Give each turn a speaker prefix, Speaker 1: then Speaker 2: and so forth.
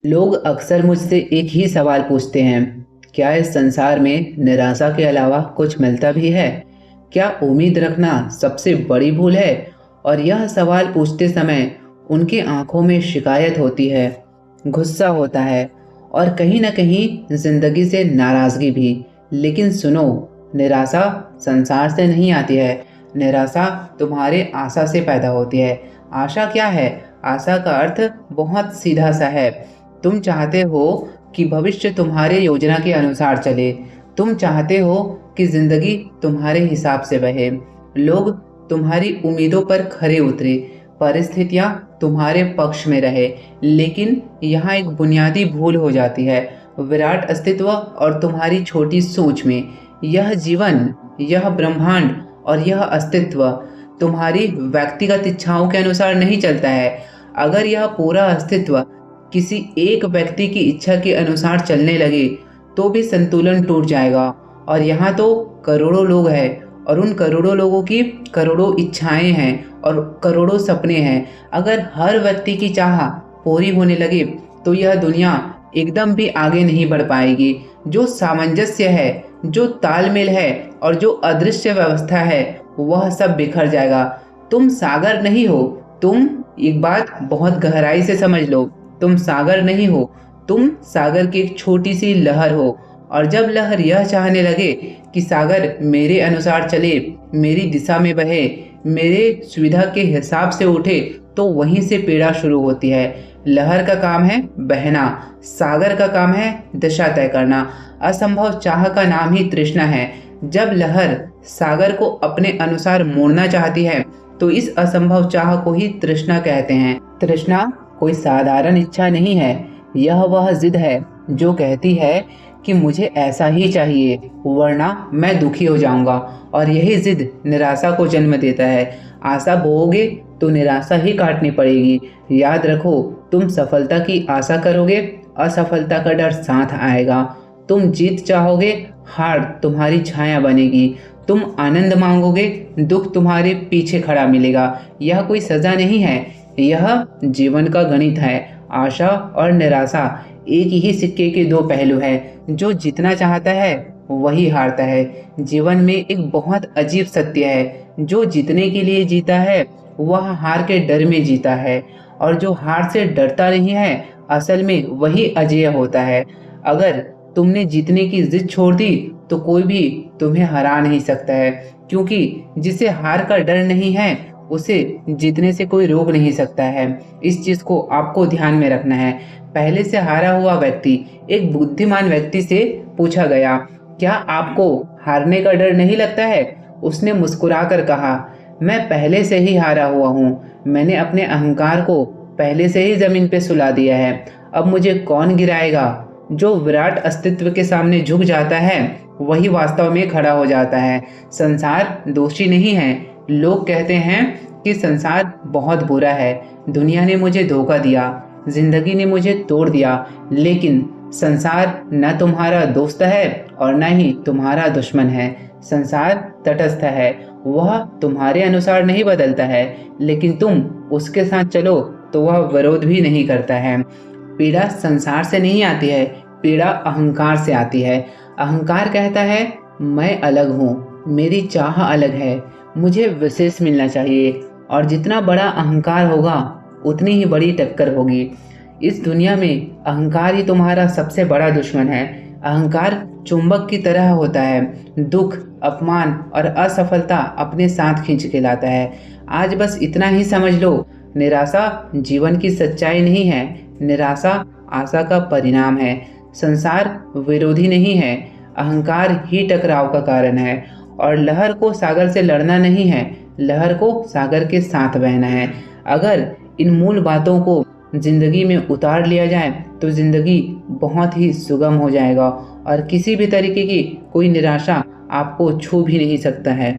Speaker 1: लोग अक्सर मुझसे एक ही सवाल पूछते हैं, क्या इस संसार में निराशा के अलावा कुछ मिलता भी है? क्या उम्मीद रखना सबसे बड़ी भूल है? और यह सवाल पूछते समय उनकी आंखों में शिकायत होती है, गुस्सा होता है और कहीं ना कहीं जिंदगी से नाराजगी भी। लेकिन सुनो, निराशा संसार से नहीं आती है। निराशा तुम्हारे आशा से पैदा होती है। आशा क्या है? आशा का अर्थ बहुत सीधा सा है। तुम चाहते हो कि भविष्य तुम्हारे योजना के अनुसार चले। तुम चाहते हो कि जिंदगी तुम्हारे हिसाब से बहे, लोग तुम्हारी उम्मीदों पर खरे उतरे, परिस्थितियां तुम्हारे पक्ष में रहे। लेकिन यहाँ एक बुनियादी भूल हो जाती है, विराट अस्तित्व और तुम्हारी छोटी सोच में। यह जीवन, यह ब्रह्मांड और यह अस्तित्व तुम्हारी व्यक्तिगत इच्छाओं के अनुसार नहीं चलता है। अगर यह पूरा अस्तित्व किसी एक व्यक्ति की इच्छा के अनुसार चलने लगे तो भी संतुलन टूट जाएगा। और यहाँ तो करोड़ों लोग हैं और उन करोड़ों लोगों की करोड़ों इच्छाएं हैं और करोड़ों सपने हैं। अगर हर व्यक्ति की चाह पूरी होने लगे तो यह दुनिया एकदम भी आगे नहीं बढ़ पाएगी। जो सामंजस्य है, जो तालमेल है और जो अदृश्य व्यवस्था है, वह सब बिखर जाएगा। तुम सागर नहीं हो। तुम एक बात बहुत गहराई से समझ लो, तुम सागर नहीं हो, तुम सागर की एक छोटी सी लहर हो। और जब लहर यह चाहने लगे कि सागर मेरे अनुसार चले, मेरी दिशा में बहे, मेरे सुविधा के हिसाब से उठे, तो वहीं से पीड़ा शुरू होती है। लहर का काम है बहना, सागर का काम है दिशा तय करना। असंभव चाह का नाम ही तृष्णा है। जब लहर सागर को अपने अनुसार मोड़ना चाहती है तो इस असंभव चाह को ही तृष्णा कहते हैं। तृष्णा कोई साधारण इच्छा नहीं है, यह वह जिद है जो कहती है कि मुझे ऐसा ही चाहिए वरना मैं दुखी हो जाऊंगा। और यही जिद निराशा को जन्म देता है। आशा बोओगे तो निराशा ही काटनी पड़ेगी। याद रखो, तुम सफलता की आशा करोगे, असफलता का डर साथ आएगा। तुम जीत चाहोगे, हार तुम्हारी छाया बनेगी। तुम आनंद मांगोगे, दुख तुम्हारे पीछे खड़ा मिलेगा। यह कोई सजा नहीं है, यह जीवन का गणित है। आशा और निराशा एक ही सिक्के के दो पहलू हैं। जो जीतना चाहता है वही हारता है। जीवन में एक बहुत अजीब सत्य है, जो जीतने के लिए जीता है वह हार के डर में जीता है, और जो हार से डरता नहीं है असल में वही अजेय होता है। अगर तुमने जीतने की जिद छोड़ दी तो कोई भी तुम्हें हरा नहीं सकता है, क्योंकि जिसे हार का डर नहीं है उसे जीतने से कोई रोक नहीं सकता है। इस चीज को आपको ध्यान में रखना है। पहले से हारा हुआ व्यक्ति एक बुद्धिमान व्यक्ति से पूछा गया, क्या आपको हारने का डर नहीं लगता है? उसने मुस्कुराकर कहा, मैं पहले से ही हारा हुआ हूँ। मैंने अपने अहंकार को पहले से ही जमीन पे सुला दिया है। अब मुझे कौन गिराएगा? जो विराट अस्तित्व के सामने झुक जाता है वही वास्तव में खड़ा हो जाता है। संसार दोषी नहीं है। लोग कहते हैं कि संसार बहुत बुरा है, दुनिया ने मुझे धोखा दिया, जिंदगी ने मुझे तोड़ दिया। लेकिन संसार न तुम्हारा दोस्त है और न ही तुम्हारा दुश्मन है। संसार तटस्थ है, वह तुम्हारे अनुसार नहीं बदलता है, लेकिन तुम उसके साथ चलो तो वह विरोध भी नहीं करता है। पीड़ा संसार से नहीं आती है, पीड़ा अहंकार से आती है। अहंकार कहता है मैं अलग हूँ, मेरी चाह अलग है, मुझे विशेष मिलना चाहिए। और जितना बड़ा अहंकार होगा उतनी ही बड़ी टक्कर होगी। इस दुनिया में अहंकार ही तुम्हारा सबसे बड़ा दुश्मन है। अहंकार चुंबक की तरह होता है, दुख, अपमान और असफलता अपने साथ खींच के लाता है। आज बस इतना ही समझ लो, निराशा जीवन की सच्चाई नहीं है, निराशा आशा का परिणाम है। संसार विरोधी नहीं है, अहंकार ही टकराव का कारण है। और लहर को सागर से लड़ना नहीं है, लहर को सागर के साथ बहना है। अगर इन मूल बातों को जिंदगी में उतार लिया जाए तो जिंदगी बहुत ही सुगम हो जाएगा और किसी भी तरीके की कोई निराशा आपको छू भी नहीं सकता है।